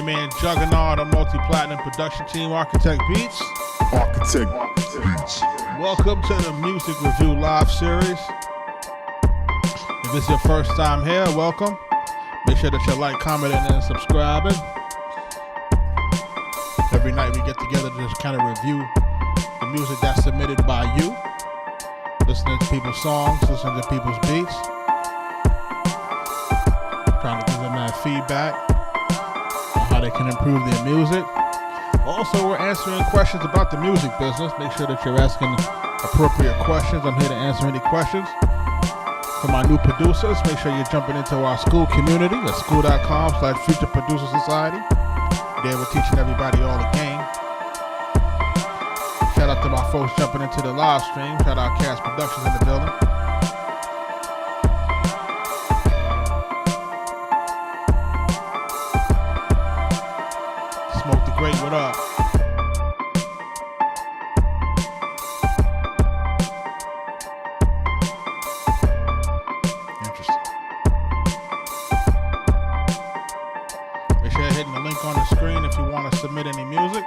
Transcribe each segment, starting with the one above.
man Juggernaut, a multi-platinum production team, Arkatech Beatz. Arkatech Beatz. Welcome to the Music Review Live Series. If this is your first time here, welcome. Make sure that you like, commenting, and subscribing. Every night we get together to just kind of review the music that's submitted by you. Listening to people's songs, listening to people's beats. Trying to give them that feedback on how they can improve their music. Also, we're answering questions about the music business. Make sure that you're asking appropriate questions. I'm here to answer any questions. For my new producers, make sure you're jumping into our school community at school.com/Future Producer Society. There we're teaching everybody all the game. Shout out to my folks jumping into the live stream. Shout out Cast Productions in the building. Smoke the Great, what up? Interesting. Make sure you're hitting the link on the screen if you want to submit any music.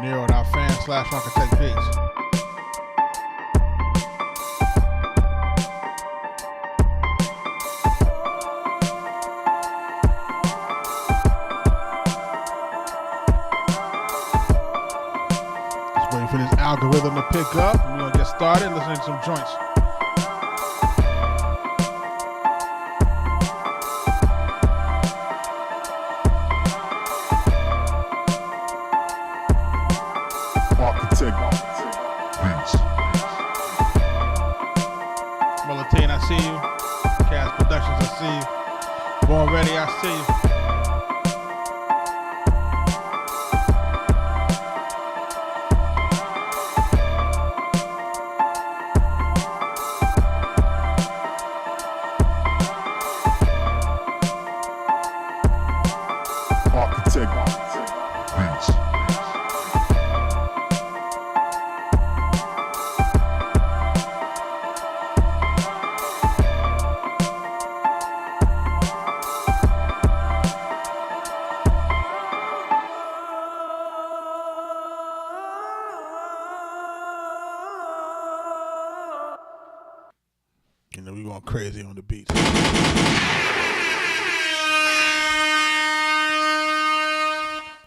Nero.fan/Arkatech Beatz. Just waiting for this algorithm to pick up. We're going to get started listening to some joints. Militane, I see you. Cast Productions, I see you. Born Ready, I see you. Arkatech Beatz. You know, we going crazy on the beats.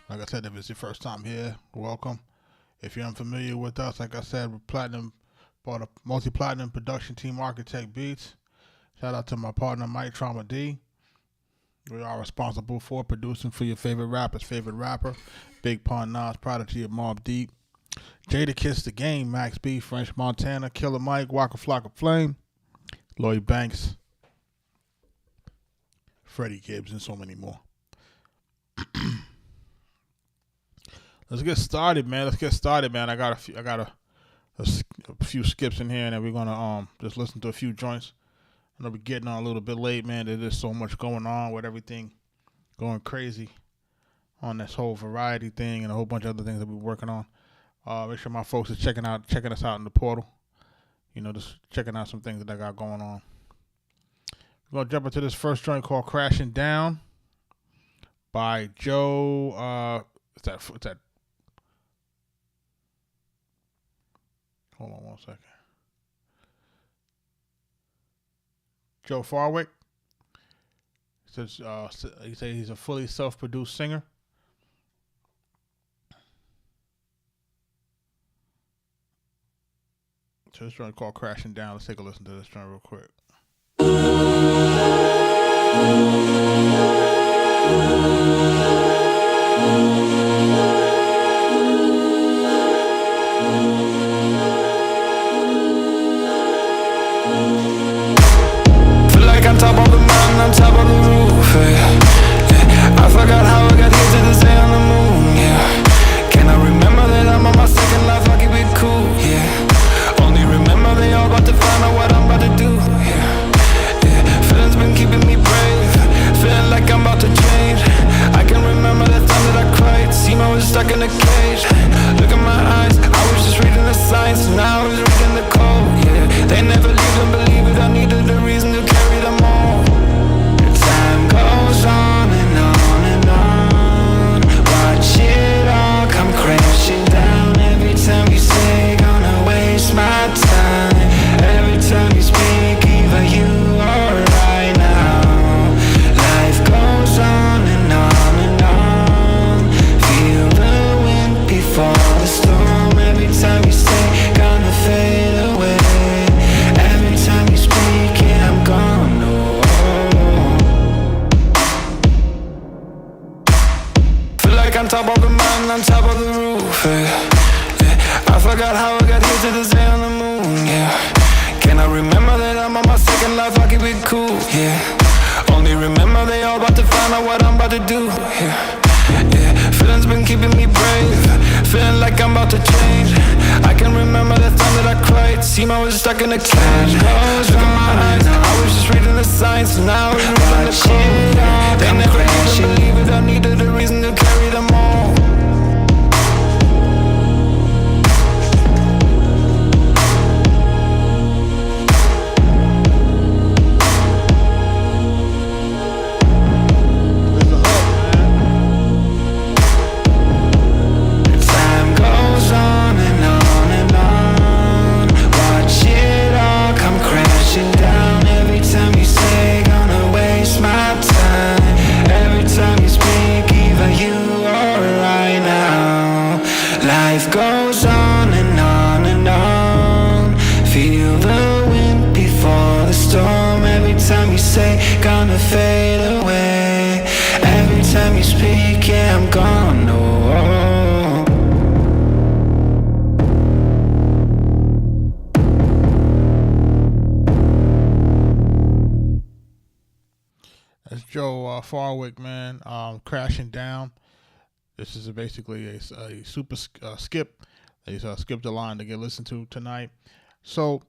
Like I said, if it's your first time here, welcome. If you're unfamiliar with us, like I said, we're bought a multi-platinum production team, Arkatech Beatz. Shout out to my partner, Mike Trauma D. We are responsible for producing for your favorite rapper's favorite rapper. Big Pun, Nas, Prodigy, of Mobb Deep. Jada Kiss the Game, Max B, French Montana, Killer Mike, Waka Flocka Flame, Lloyd Banks, Freddie Gibbs, and so many more. Let's get started, man. I got a few skips in here, and then we're gonna just listen to a few joints. I know we're getting on a little bit late, man. There's just so much going on with everything going crazy on this whole variety thing and a whole bunch of other things that we're working on. Make sure my folks are checking us out in the portal. You know, just checking out some things that I got going on. We're gonna jump into this first joint called "Crashing Down" by Joe. What's that? Hold on one second. Joe Farwick. Says he says he's a fully self-produced singer. So this joint called "Crashing Down." Let's take a listen to this joint real quick. Feel like I'm top of the mountain, on top of the roof, yeah. I forgot how I got here to this day on the moon, yeah. Can I remember that I'm on my second life, I keep it cool, yeah. Only remember they all about to find out what I'm about to do, yeah. Feelings been keeping me brave, feeling like I'm about to change. I can remember the time that I cried, seemed I was stuck in a cage. Look in my eyes, I was just reading the signs, now I was reading the code, yeah. They never leave and believe it, I needed a reason to carry them all. Time goes every time you say gonna fade away. Every time you speak, yeah, I'm gone. Oh. Feel like on top of the mountain, on top of the roof, yeah. I forgot how I got here to this day on the moon, yeah. Can I remember that I'm on my second life, I keep it cool, yeah. Only remember they all about to find out what I'm about to do, yeah. Yeah, feeling's been keeping me brave, feeling like I'm about to change. I can remember the time that I cried, seemed I was stuck in a cage. Look in my eyes, I was just reading the signs, now it's moving the code. They never even believe it, I needed a reason to carry them all. Life goes on and on and on. Feel the wind before the storm. Every time you say gonna fade away. Every time you speak, yeah, I'm gone. Oh. That's Joe Farwick, man. Crashing Down. This is basically a super skip. They skipped the line to get listened to tonight. So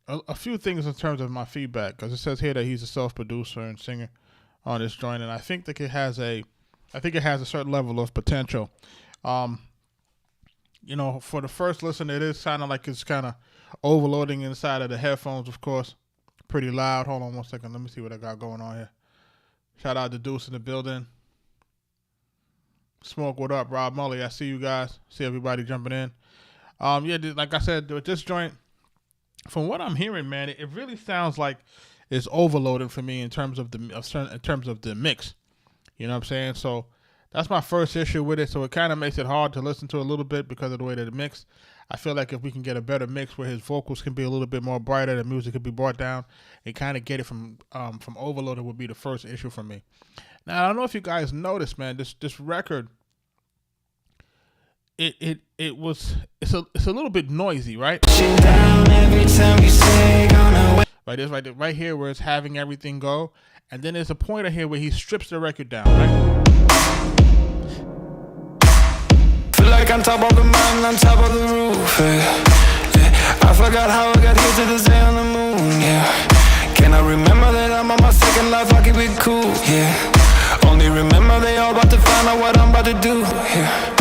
a few things in terms of my feedback, because it says here that he's a self-producer and singer on this joint, and I think that it has a certain level of potential. You know, for the first listen, it is sounding like it's kind of overloading inside of the headphones, of course. Pretty loud. Hold on one second. Let me see what I got going on here. Shout out to Deuce in the building. Smoke, what up? Rob Mully, I see you guys. See everybody jumping in. Yeah, like I said, with this joint, from what I'm hearing, man, it really sounds like it's overloaded for me in terms of the mix. You know what I'm saying? So that's my first issue with it. So it kind of makes it hard to listen to a little bit because of the way that it mixed. I feel like if we can get a better mix where his vocals can be a little bit more brighter, the music can be brought down, and kind of get it from overloaded would be the first issue for me. Now I don't know if you guys noticed, man, this record, it's a little bit noisy, right? Right here where it's having everything go, and then there's a pointer here where he strips the record down, right? Feel like on top of the mountain, on top of the roof, yeah. I forgot how I got here to this day on the moon, yeah. Can I remember that I'm on my second life, I keep it cool, yeah. Only remember they all about to find out what I'm about to do, yeah.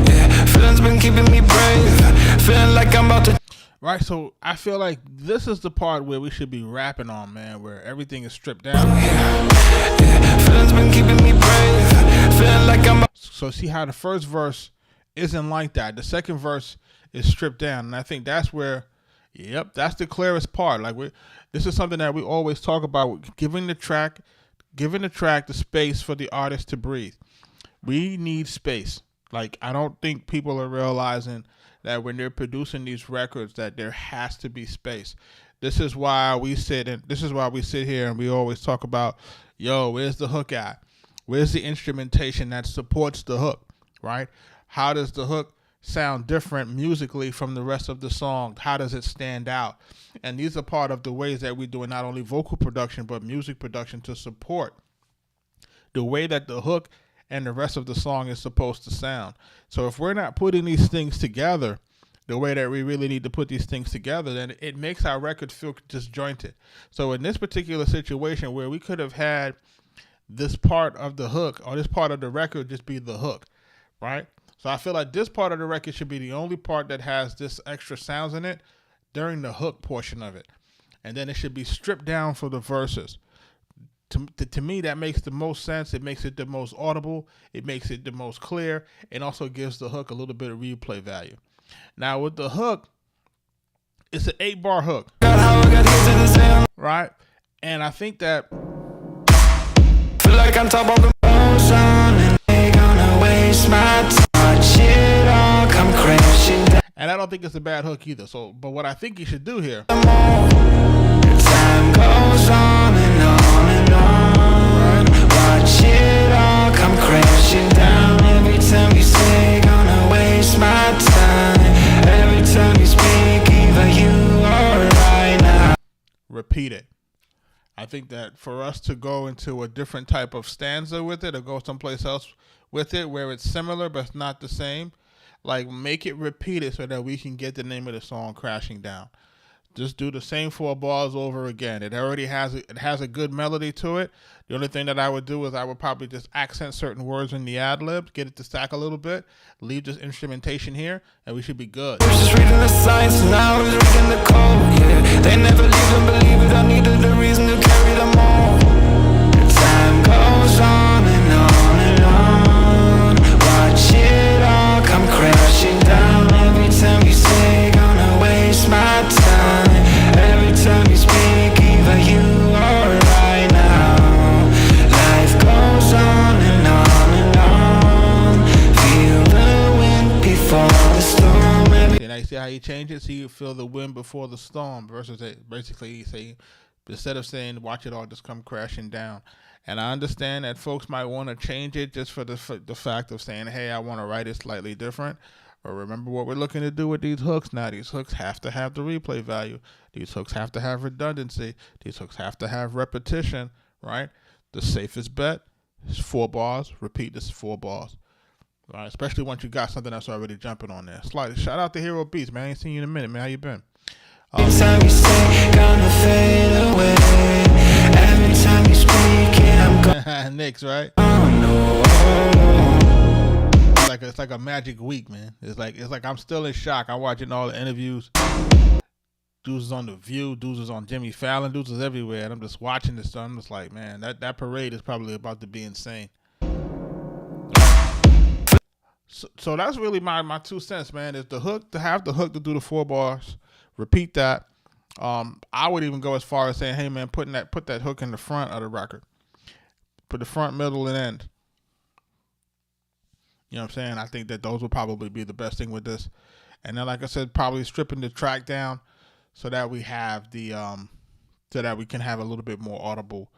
Yeah, feeling's been keeping me brave, feeling like I'm about to. Right, so I feel like this is the part where we should be rapping on, man, where everything is stripped down. Yeah, feeling's been keeping me brave, feeling like I'm. So see how the first verse isn't like that. The second verse is stripped down, and I think that's where, yep, that's the clearest part. Like this is something that we always talk about, giving the track the space for the artist to breathe. We need space. Like, I don't think people are realizing that when they're producing these records that there has to be space. This is why we sit here and we always talk about, yo, where's the hook at? Where's the instrumentation that supports the hook, right? How does the hook sound different musically from the rest of the song? How does it stand out? And these are part of the ways that we do not only vocal production, but music production to support the way that the hook and the rest of the song is supposed to sound. So if we're not putting these things together the way that we really need to put these things together, then it makes our record feel disjointed. So in this particular situation where we could have had this part of the hook or this part of the record just be the hook, right? So I feel like this part of the record should be the only part that has this extra sounds in it during the hook portion of it. And then it should be stripped down for the verses. To me, that makes the most sense. It makes it the most audible. It makes it the most clear, and also gives the hook a little bit of replay value. Now, with the hook, it's an 8-bar hook, right? And I think that feel like on top of the ocean and they gonna waste my touch. It all come crashing down. And I don't think it's a bad hook either. So, but what I think you should do here. Time goes on and on and on. Watch it all come crashing down. Every time you say gonna waste my time. Every time you speak, either you or I now. Repeat it. I think that for us to go into a different type of stanza with it, or go someplace else with it where it's similar but it's not the same, like make it repeated so that we can get the name of the song crashing down. Just do the same 4 bars over again. It already has a good melody to it. The only thing that I would do is I would probably just accent certain words in the ad libs, get it to stack a little bit, leave this instrumentation here, and we should be good. I was just reading the signs and I was reading the code. Yeah, they never leave and believe it. I needed a reason to carry them all. Time goes on and on and on. Watch it all come crashing down. Every time you say gonna waste my time. Every time you speak, either you or I now. Life goes on and on and on. Feel the wind before the storm. And I see how you change it. So you feel the wind before the storm versus it. Basically, you say, instead of saying watch it all just come crashing down. And I understand that folks might want to change it just for the fact of saying, hey, I want to write it slightly different. But remember what we're looking to do with these hooks now. These hooks have to have the replay value. These hooks have to have redundancy. These hooks have to have repetition, right? The safest bet is 4 bars. Repeat this 4 bars. All right, especially once you got something that's already jumping on there. Slightly. Shout out to Hero Beats, man. I ain't seen you in a minute, man. How you been? Every time you say gonna fade away. Every time you speak, yeah, I'm gonna Knicks, right? know. It's like a magic week, man. It's like I'm still in shock. I'm watching all the interviews. Dudes is on The View. Dudes is on Jimmy Fallon. Dudes is everywhere. And I'm just watching this stuff. I'm just like, man, that parade is probably about to be insane. So that's really my 2 cents, man. Is the hook, to have the hook to do the 4 bars. Repeat that. I would even go as far as saying, hey, man, put that hook in the front of the record. Put the front, middle, and end. You know what I'm saying? I think that those would probably be the best thing with this. And then, like I said, probably stripping the track down so that we have the so that we can have a little bit more audible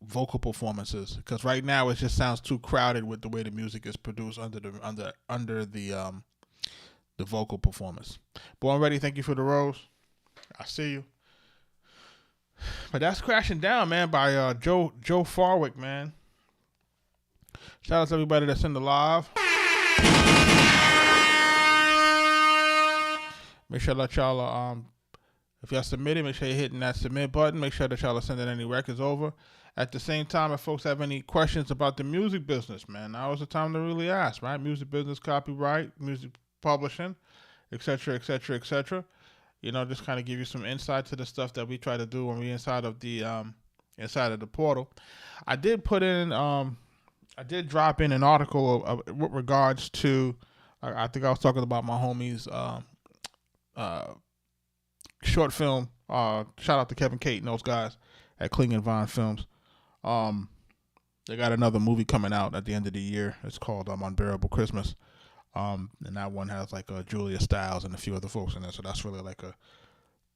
vocal performances. Because right now it just sounds too crowded with the way the music is produced under the vocal performance. Born Ready, thank you for the rose. I see you. But that's Crashing Down, man, by Joe Farwick, man. Shout out to everybody that's in the live. Make sure that y'all, if y'all submitted, make sure you're hitting that submit button. Make sure that y'all are sending any records over. At the same time, if folks have any questions about the music business, man, now is the time to really ask, right? Music business, copyright, music publishing, etc., etc., etc. You know, just kind of give you some insight to the stuff that we try to do when we're inside of the portal. I did put in, I did drop in an article with regards to, I think I was talking about my homies' short film. Shout out to Kevin Cate and those guys at Kling & Vine Films. They got another movie coming out at the end of the year. It's called Unbearable Christmas. And that one has like Julia Stiles and a few other folks in there. So that's really like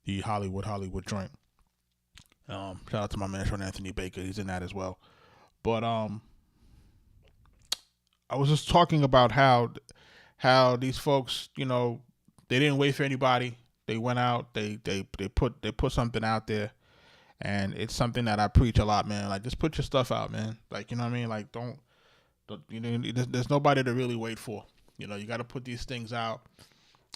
the Hollywood joint. Shout out to my man Sean Anthony Baker. He's in that as well. But I was just talking about how these folks, you know, they didn't wait for anybody. They went out. They put something out there, and it's something that I preach a lot, man. Like, just put your stuff out, man. Like, you know what I mean? Like, don't you know? There's nobody to really wait for. You know, you got to put these things out.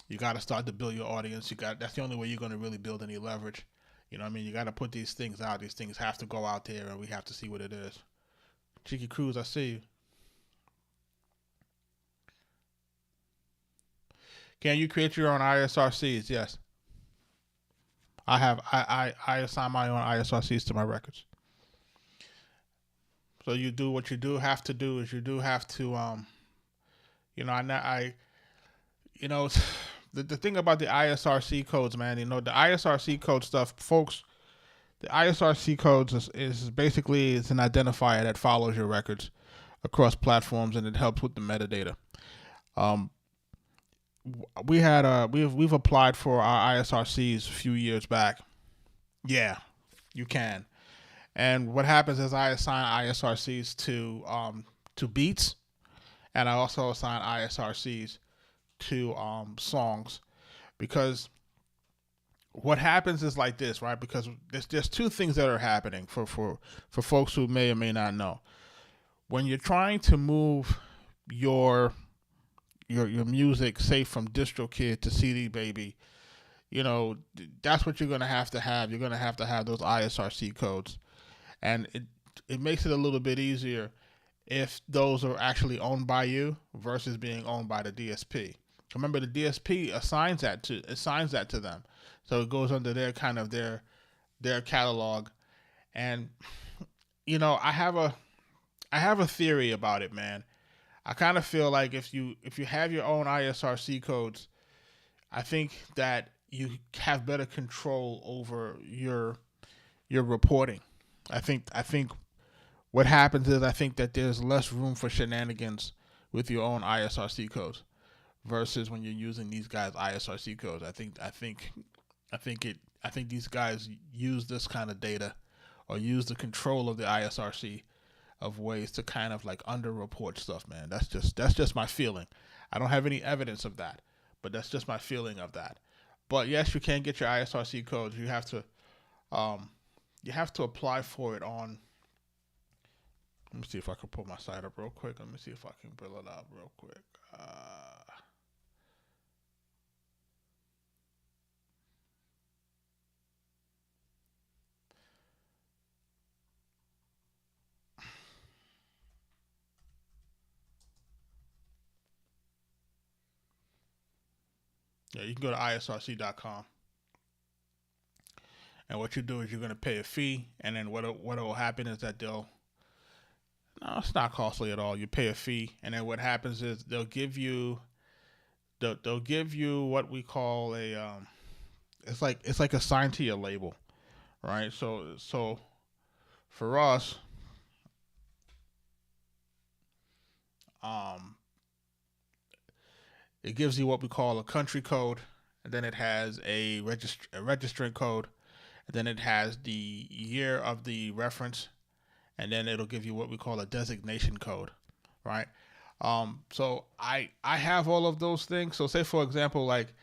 You got to start to build your audience. That's the only way you're going to really build any leverage. You know what I mean? You got to put these things out. These things have to go out there, and we have to see what it is. Cheeky Cruz, I see you. Can you create your own ISRCs? Yes. I assign my own ISRCs to my records. So you do what you do have to do is you do have to you know, the thing about the ISRC codes, man, you know, the ISRC code stuff, folks, the ISRC codes is basically it's an identifier that follows your records across platforms, and it helps with the metadata. we've applied for our ISRCs a few years back. Yeah, you can. And what happens is I assign ISRCs to beats, and I also assign ISRCs to songs, because what happens is like this, right? Because there's two things that are happening for folks who may or may not know. When you're trying to move your your music, say from DistroKid to CD Baby, you know, that's what you're gonna have to have. You're gonna have to have those ISRC codes, and it makes it a little bit easier if those are actually owned by you versus being owned by the DSP. Remember, the DSP assigns that to them, so it goes under their kind of their catalog. And I have a theory about it, man. I kind of feel like if you have your own ISRC codes, I think that you have better control over your reporting. I think what happens is I think that there's less room for shenanigans with your own ISRC codes versus when you're using these guys' ISRC codes. I think these guys use this kind of data, or use the control of the ISRC of ways to kind of like underreport stuff, man. That's just my feeling. I don't have any evidence of that, but that's just my feeling of that. But yes, you can get your ISRC codes. You have to apply for it on. Let me see if I can pull my site up real quick. Let me see if I can pull it up real quick. Yeah, you can go to isrc.com. And what you do is you're going to pay a fee, and then what will happen is that no, it's not costly at all. You pay a fee, and then what happens is they'll give you what we call a it's like assigned to your label, right? So for us, it gives you what we call a country code, and then it has a registrant code, and then it has the year of the reference, and then it'll give you what we call a designation code, right? So I have all of those things. So say for example, like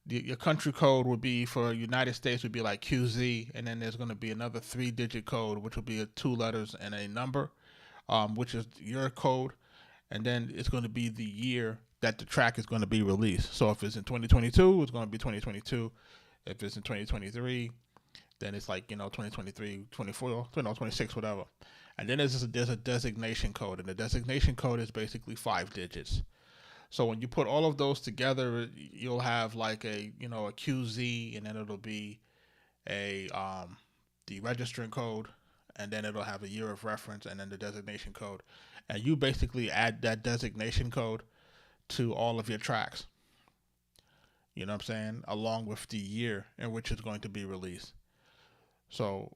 your country code would be for United States would be like QZ, and then there's going to be another 3-digit code, which will be 2 letters and a number, which is your code, and then it's going to be the year that the track is going to be released. So if it's in 2022, it's going to be 2022. If it's in 2023, then it's like 2023, 24, 26, whatever. And then there's a designation code, and the designation code is basically 5 digits. So when you put all of those together, you'll have like a QZ, and then it'll be a the registrant code, and then it'll have a year of reference, and then the designation code. And you basically add that designation code to all of your tracks. You know what I'm saying? Along with the year in which it's going to be released. So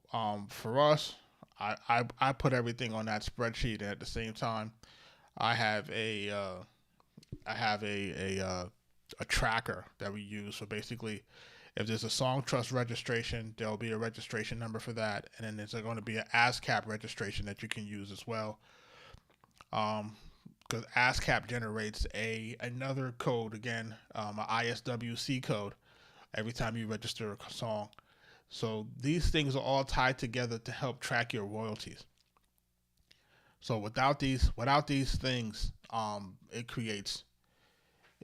for us, I put everything on that spreadsheet, and at the same time, I have a tracker that we use. So basically, if there's a song trust registration, there'll be a registration number for that, and then there's going to be an ASCAP registration that you can use as well. Because ASCAP generates another code again, an ISWC code, every time you register a song. So these things are all tied together to help track your royalties. So without these things, it creates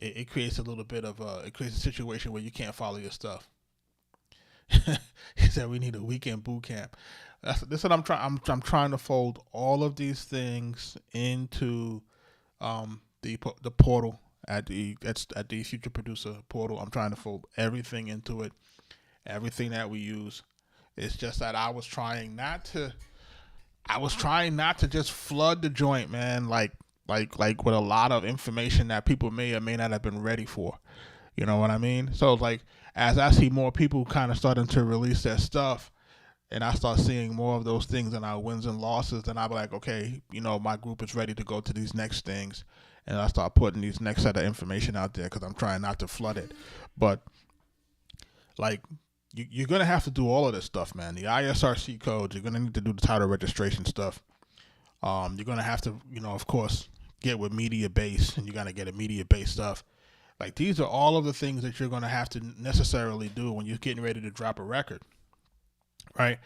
a little bit of it creates a situation where you can't follow your stuff. He said we need a weekend boot camp. That's what I'm trying. I'm trying to fold all of these things into the portal at the Future Producer portal. I'm trying to fold everything into it. Everything that we use. It's just that I was trying not to just flood the joint, man, like with a lot of information that people may or may not have been ready for. You know what I mean? So like as I see more people kind of starting to release their stuff, and I start seeing more of those things in our wins and losses, then I'll be like, okay, my group is ready to go to these next things, and I start putting these next set of information out there because I'm trying not to flood it. But like, you're gonna have to do all of this stuff, man. The ISRC codes. You're gonna need to do the title registration stuff. You're gonna have to, of course, get with media base, and you're gonna get a media base stuff. Like, these are all of the things that you're gonna have to necessarily do when you're getting ready to drop a record, right?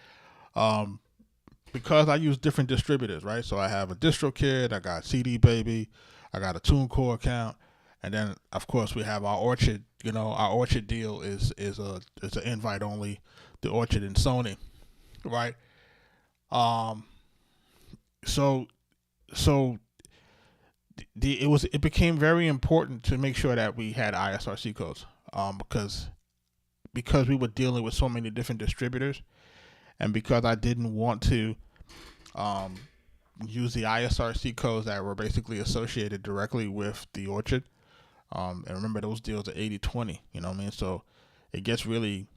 Because I use different distributors, right? So I have a DistroKid, I got CD Baby, I got a TuneCore account, and then of course we have our Orchard. Our Orchard deal is an invite only, the Orchard and Sony, right? So it became very important to make sure that we had ISRC codes, because we were dealing with so many different distributors, and because I didn't want to use the ISRC codes that were basically associated directly with the Orchard. And remember, those deals are 80-20, you know what I mean? So it gets really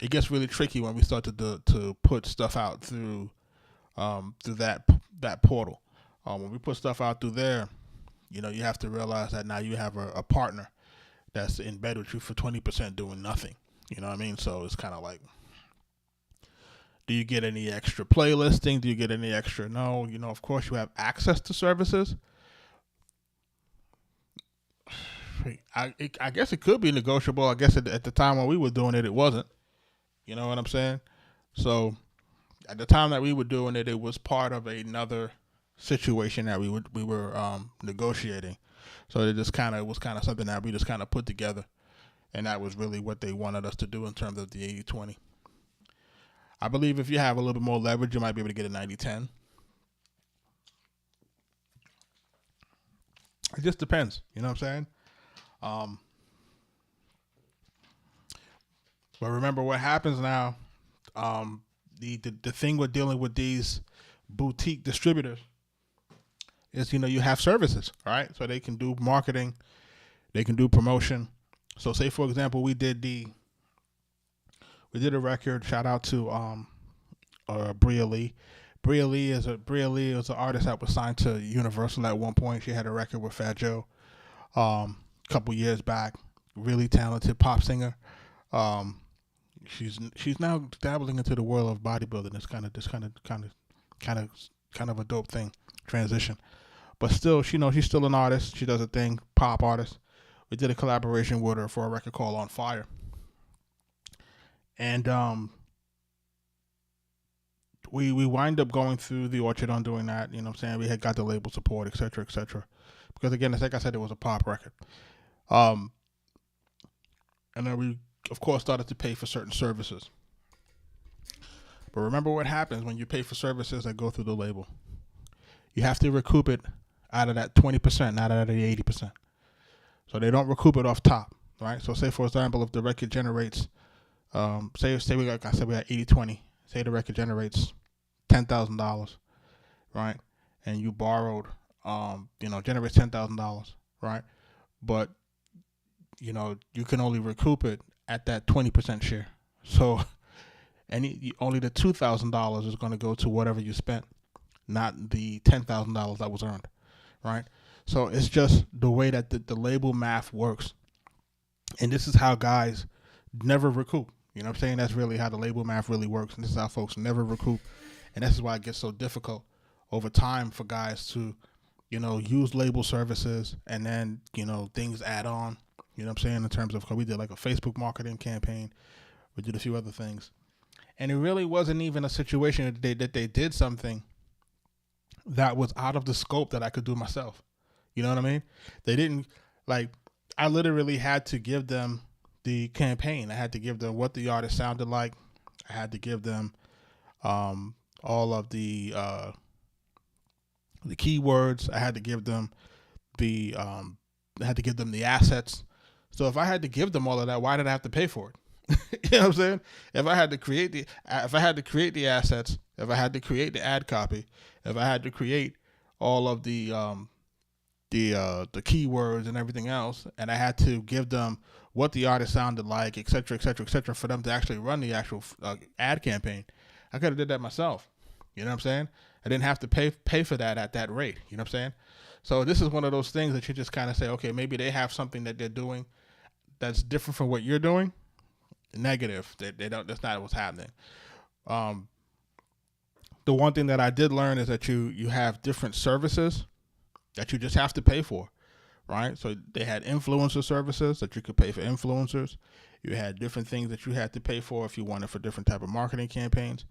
tricky when we start to put stuff out through that portal. When we put stuff out through there, you have to realize that now you have a partner that's in bed with you for 20% doing nothing. You know what I mean? So it's kind of like, do you get any extra playlisting? Do you get any extra? No. Of course you have access to services. I guess it could be negotiable. I guess at the time when we were doing it, it wasn't. You know what I'm saying? So at the time that we were doing it, it was part of another situation that we were negotiating. So it was kind of something that we just kind of put together, and that was really what they wanted us to do in terms of the 80-20. I believe if you have a little bit more leverage, you might be able to get a 90-10. It just depends. You know what I'm saying? But remember what happens now. The thing with dealing with these boutique distributors is, you have services, right? So they can do marketing, they can do promotion. So say, for example, we did a record. Shout out to Bria Lee. Bria Lee is an artist that was signed to Universal at one point. She had a record with Fat Joe a couple years back. Really talented pop singer. She's now dabbling into the world of bodybuilding. It's kind of a dope thing, transition. But still, she's still an artist. She does a thing, pop artist. We did a collaboration with her for a record called On Fire. And we wind up going through the Orchard on doing that. You know what I'm saying? We had got the label support, et cetera, et cetera. Because again, like I said, it was a pop record. And then we, of course, started to pay for certain services. But remember what happens when you pay for services that go through the label. You have to recoup it out of that 20%, not out of the 80%. So they don't recoup it off top, right? So say, for example, if the record generates, say we got 80-20. Say the record generates $10,000, right? And you borrowed, generates $10,000, right? But, you can only recoup it at that 20% share. So only the $2,000 is going to go to whatever you spent, not the $10,000 that was earned, right? So it's just the way that the label math works. And this is how guys never recoup. You know what I'm saying? That's really how the label math really works. And this is how folks never recoup. And this is why it gets so difficult over time for guys to, use label services, and then, things add on. You know what I'm saying? In terms of, we did like a Facebook marketing campaign. We did a few other things. And it really wasn't even a situation that they did something that was out of the scope that I could do myself. You know what I mean? They didn't, I literally had to give them the campaign. I had to give them what the artist sounded like. I had to give them all of the keywords. I had to give them the assets. So if I had to give them all of that, why did I have to pay for it? You know what I'm saying? If I had to create the assets, if I had to create the ad copy, if I had to create all of the keywords and everything else, and I had to give them what the artist sounded like, et cetera, for them to actually run the actual ad campaign, I could have did that myself. You know what I'm saying? I didn't have to pay for that at that rate. You know what I'm saying? So this is one of those things that you just kind of say, okay, maybe they have something that they're doing that's different from what you're doing. Negative. They don't. That's not what's happening. The one thing that I did learn is that you have different services that you just have to pay for, right? So they had influencer services that you could pay for influencers. You had different things that you had to pay for if you wanted for different type of marketing campaigns,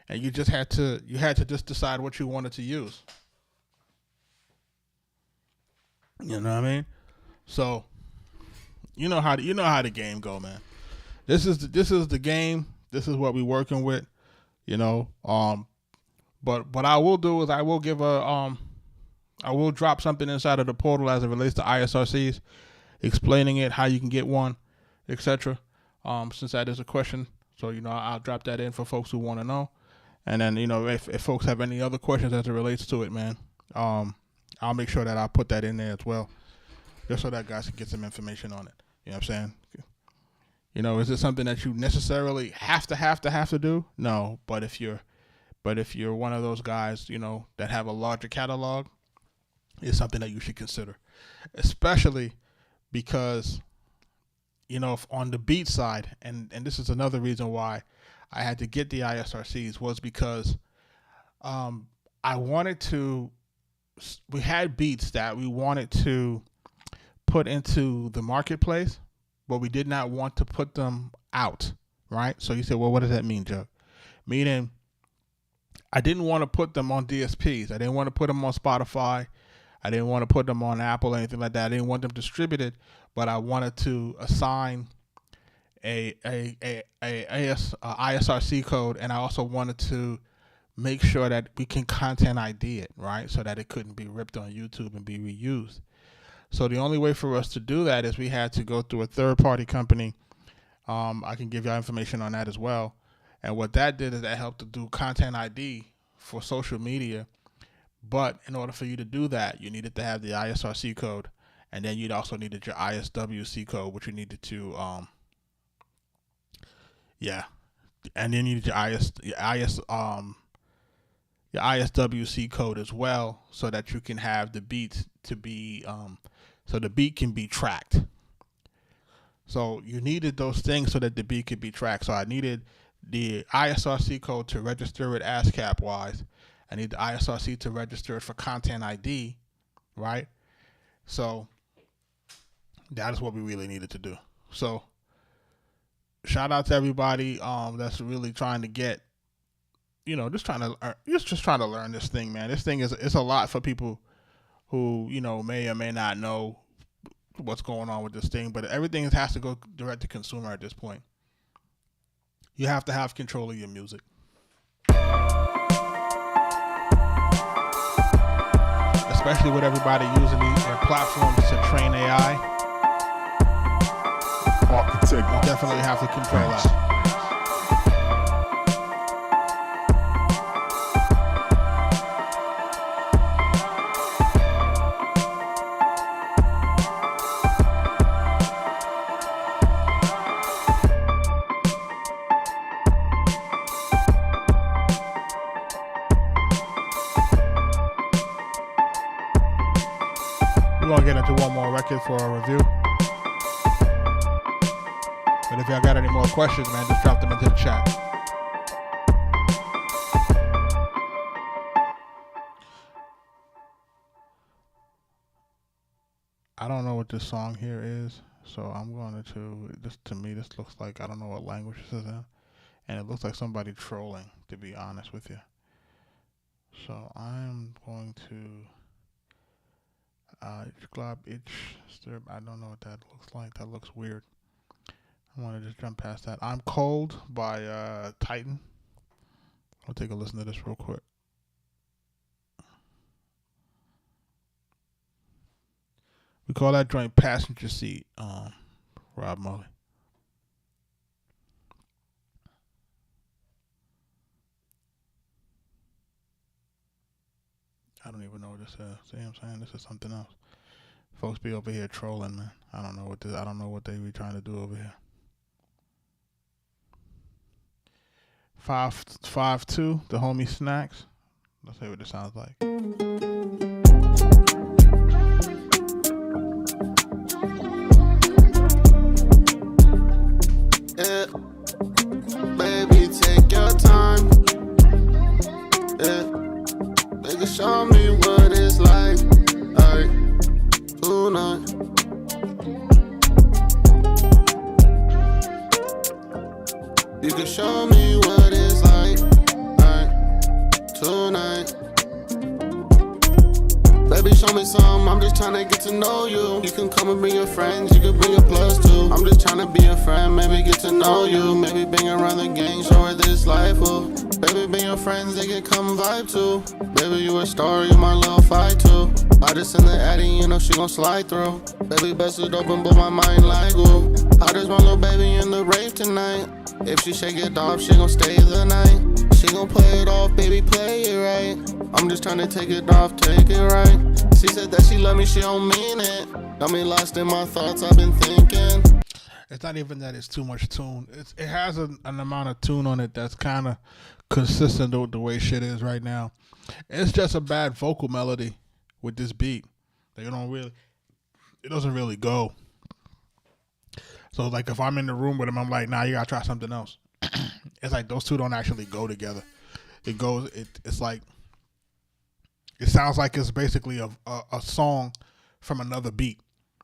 and you had to just decide what you wanted to use. You know what I mean? So you know how the game go, man. This is the game. This is what we're working with. You know, but what I will do is I will drop something inside of the portal as it relates to ISRCs, explaining it, how you can get one, etc. Since that is a question, so I'll drop that in for folks who want to know, and then if folks have any other questions as it relates to it, man, I'll make sure that I put that in there as well, just so that guys can get some information on it. You know what I'm saying? Is it something that you necessarily have to do? No, but if you're one of those guys, that have a larger catalog, it's something that you should consider, especially because, if on the beat side, and this is another reason why I had to get the ISRCs, was because we had beats that we wanted to put into the marketplace, but we did not want to put them out, right? So you said, well, what does that mean, Joe? Meaning, I didn't want to put them on DSPs. I didn't want to put them on Spotify. I didn't want to put them on Apple or anything like that. I didn't want them distributed, but I wanted to assign a ISRC code, and I also wanted to make sure that we can content ID it, right? So that it couldn't be ripped on YouTube and be reused. So the only way for us to do that is we had to go through a third-party company. I can give y'all information on that as well. And what that did is that helped to do content ID for social media. But in order for you to do that, you needed to have the ISRC code, and then you'd also needed your ISWC code, which you needed to, and then you needed your ISWC code as well, so that you can have the beat to be, so the beat can be tracked. So you needed those things so that the beat could be tracked. So I needed the ISRC code to register it ASCAP wise. I need the ISRC to register it for content ID, right? So that is what we really needed to do. So shout out to everybody that's really trying to get, just trying to learn this thing, man. This thing it's a lot for people who may or may not know what's going on with this thing, but everything has to go direct to consumer at this point. You have to have control of your music. Especially with everybody using these platforms to train AI. Arkatech You definitely have to control that. We're going to get into one more record for a review. But if y'all got any more questions, man, just drop them into the chat. I don't know what this song here is, so I'm going to, to me, this looks like, I don't know what language this is in. And it looks like somebody trolling, to be honest with you. So I'm going to... I don't know what that looks like. That looks weird. I want to just jump past that. I'm Cold by Titan. I'll take a listen to this real quick. We call that joint Passenger Seat, Rob Marley. I don't even know what this is. See what I'm saying? This is something else. Folks be over here trolling, man. I don't know what they be trying to do over here. 552, the homie Snacks. Let's see what this sounds like. You can show me what it's like tonight. Baby, show me some, I'm just tryna get to know you. You can come and bring your friends, you can bring a plus two. I'm just tryna be a friend, maybe get to know you. Maybe bring around the gang, show her this life, ooh. Baby, bring your friends, they can come vibe too. Baby, you a star, you my little fight too. I just in the Addy, you know she gon' slide through. Baby, best it open, but my mind like, ooh. I just want little baby in the rave tonight. If she shake it off, she gon' stay the night. She gon' play it off, baby, play it right. I'm just tryna take it off, take it right. She said that she love me, she don't mean it. Got me lost in my thoughts, I've been thinking. It's not even that it's too much tune. It has an amount of tune on it that's kind of consistent with the way shit is right now. It's just a bad vocal melody with this beat. It doesn't really go. So like if I'm in the room with him, I'm like, nah, you gotta try something else. It's like those two don't actually go together. It's like, it sounds like it's basically a song from another beat.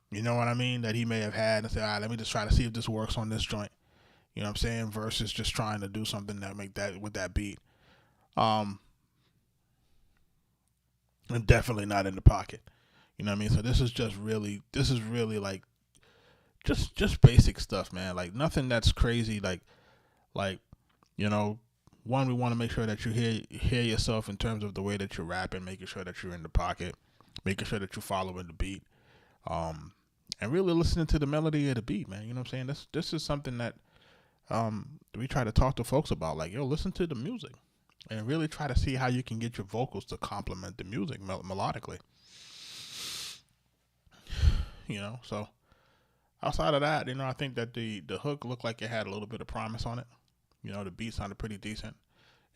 You know what I mean? That he may have had and say, all right, let me just try to see if this works on this joint. You know what I'm saying? Versus just trying to do something that make that with that beat. And definitely not in the pocket. You know what I mean? So this is really like just basic stuff, man. Like nothing that's crazy. Like you know, one, we want to make sure that you hear yourself in terms of the way that you're rapping, making sure that you're in the pocket, making sure that you're following the beat, and really listening to the melody of the beat, man. You know what I'm saying? This is something that we try to talk to folks about. Like, yo, listen to the music and really try to see how you can get your vocals to complement the music melodically. You know, so outside of that, you know, I think that the hook looked like it had a little bit of promise on it. You know, the beat sounded pretty decent.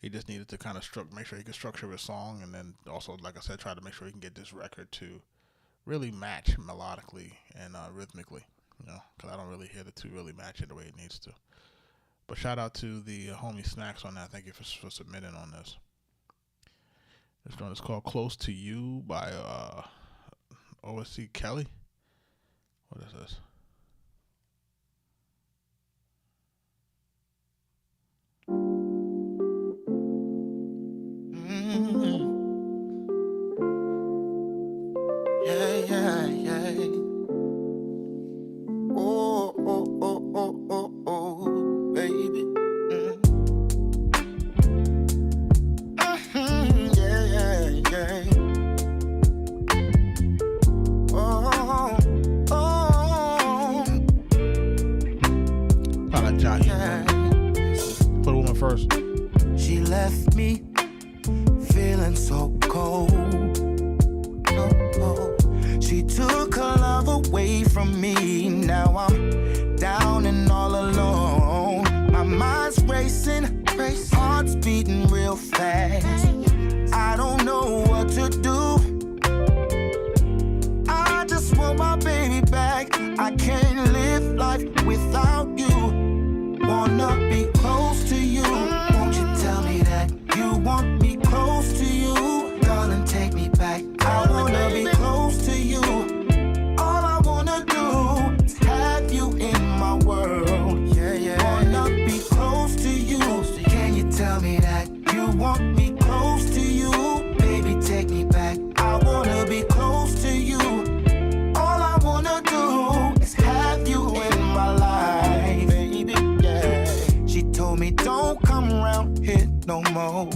He just needed to kind of make sure he could structure his song, and then also, like I said, try to make sure he can get this record to really match melodically and rhythmically. You know, because I don't really hear the two really match it the way it needs to. But shout out to the homie Snacks on that. Thank you for submitting on this. This one is called "Close to You" by OSC Kelly. What is this? First. She left me feeling so cold. She took her love away from me. Now I'm down and all alone. My mind's racing, heart's beating real fast. I don't know what to do. I just want my baby back. I can't live life without you. Wanna be close to you. Won't you tell me that you want me close to you? Darling, take me back. I wanna be close to you. All I wanna do is have you in my world. Wanna be close to you. Can you tell me that you want me close to you? Baby, take me back. I wanna be close to you. All I wanna do is have you in my life. She told me don't come around here no more.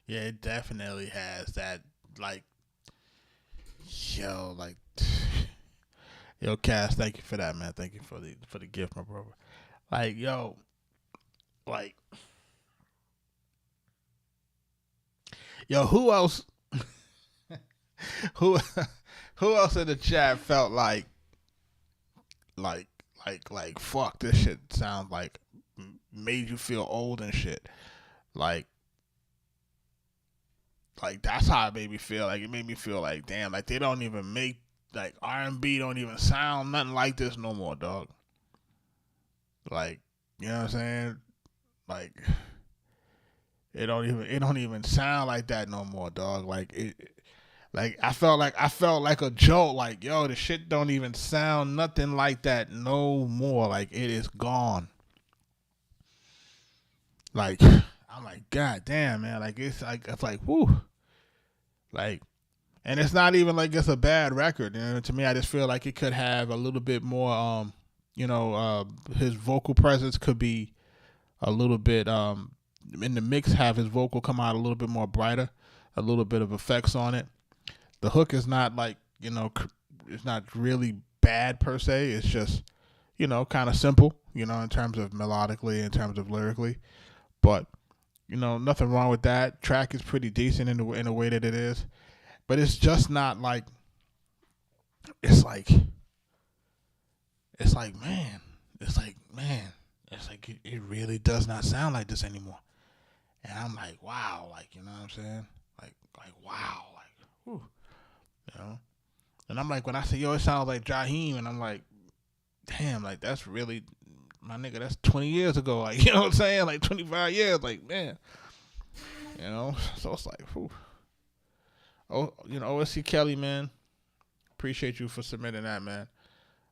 Yeah, it definitely has that, like, yo, Cass, thank you for that, man. Thank you for the gift, my brother. Like, yo, like, yo, who else who else in the chat felt like fuck, this shit sounds like made you feel old and shit. Like that's how it made me feel. Like, it made me feel like, damn, like they don't even make, like, R&B don't even sound nothing like this no more, dog. Like, you know what I'm saying? Like, it don't even sound like that no more, dog. Like I felt like a joke. Like, yo, the shit don't even sound nothing like that no more. Like, it is gone. Like, I'm like, God damn, man. Like, it's like, whoo. Like, and it's not even like it's a bad record. You know, to me, I just feel like it could have a little bit more, his vocal presence could be a little bit, in the mix, have his vocal come out a little bit more brighter, a little bit of effects on it. The hook is not like, it's not really bad per se. It's just, kind of simple, in terms of melodically, in terms of lyrically. But, nothing wrong with that. Track is pretty decent in the way that it is. But it's just not like, it's like, man, it really does not sound like this anymore. And I'm like, wow, like, you know what I'm saying? Like, wow, like, whew, And I'm like, when I say, yo, it sounds like Jaheim, and I'm like, damn, like, that's really, my nigga, that's 20 years ago. Like, you know what I'm saying? Like, 25 years, like, man. So it's like, whew. Oh, OSC Kelly, man, appreciate you for submitting that, man.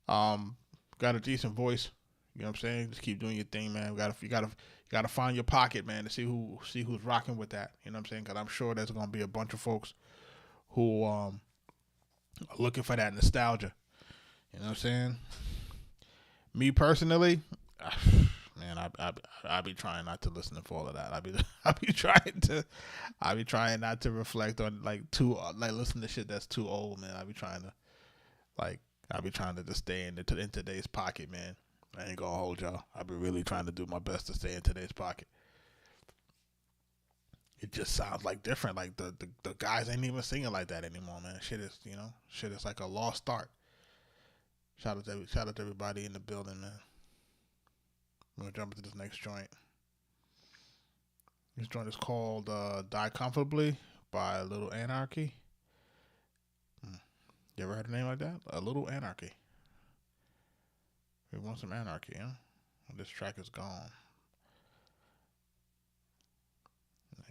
Got a decent voice. You know what I'm saying? Just keep doing your thing, man. You gotta find your pocket, man, to see who's rocking with that. You know what I'm saying? Because I'm sure there's gonna be a bunch of folks who are looking for that nostalgia. You know what I'm saying? Me personally, man, I be trying not to listen to all of that. I be trying not to reflect on listen to shit that's too old, man. I be trying to just stay in today's pocket, man. I ain't gonna hold y'all. I be really trying to do my best to stay in today's pocket. It just sounds like different. Like the guys ain't even singing like that anymore, man. Shit is like a lost start. Shout out to everybody in the building, man. I'm gonna jump into this next joint. This joint is called Die Comfortably by Little Anarchy. You ever heard a name like that? A Little Anarchy. We want some anarchy, huh? Well, this track is gone.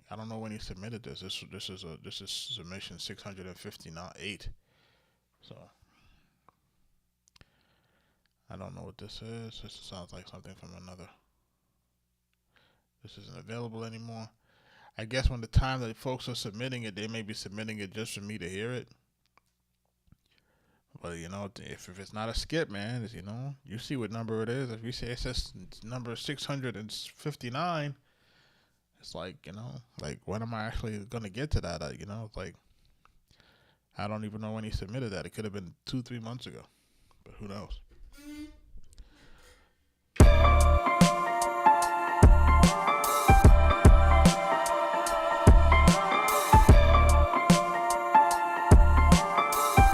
I don't know when he submitted this. This is submission 658. So I don't know what this is. This sounds like something from another. This isn't available anymore. I guess when the time that folks are submitting it, they may be submitting it just for me to hear it. But, if it's not a skip, man, you see what number it is. If you say it says number 659, it's like, like, when am I actually going to get to that? It's like, I don't even know when he submitted that. It could have been 2-3 months ago, but who knows?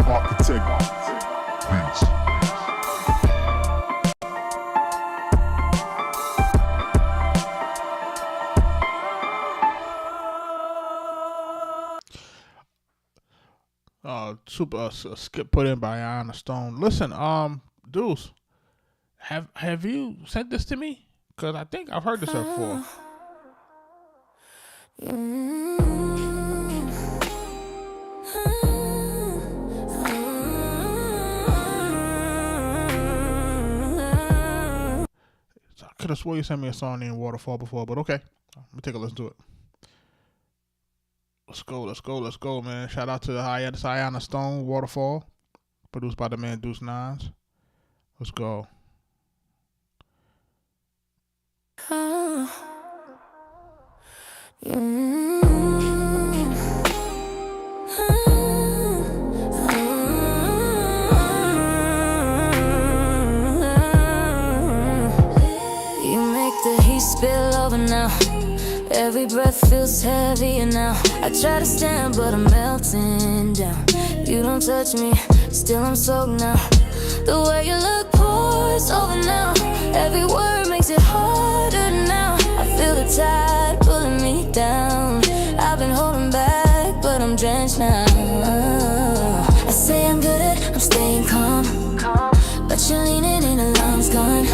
Arkatech Beatz. Super skip put in by Iana Stone. Listen, Deuce, have you sent this to me? Cause I think I've heard this before. I could have swore you sent me a song named Waterfall before, but okay, let me take a listen to it. Let's go, man. Shout out to Iana Stone, Waterfall, produced by the man Deuce Nines. Let's go. Spill over now. Every breath feels heavier now. I try to stand, but I'm melting down. You don't touch me, still I'm soaked now. The way you look pours over now. Every word makes it harder now. I feel the tide pulling me down. I've been holding back, but I'm drenched now. I say I'm good at, I'm staying calm, but you're leaning in, alarm's gone.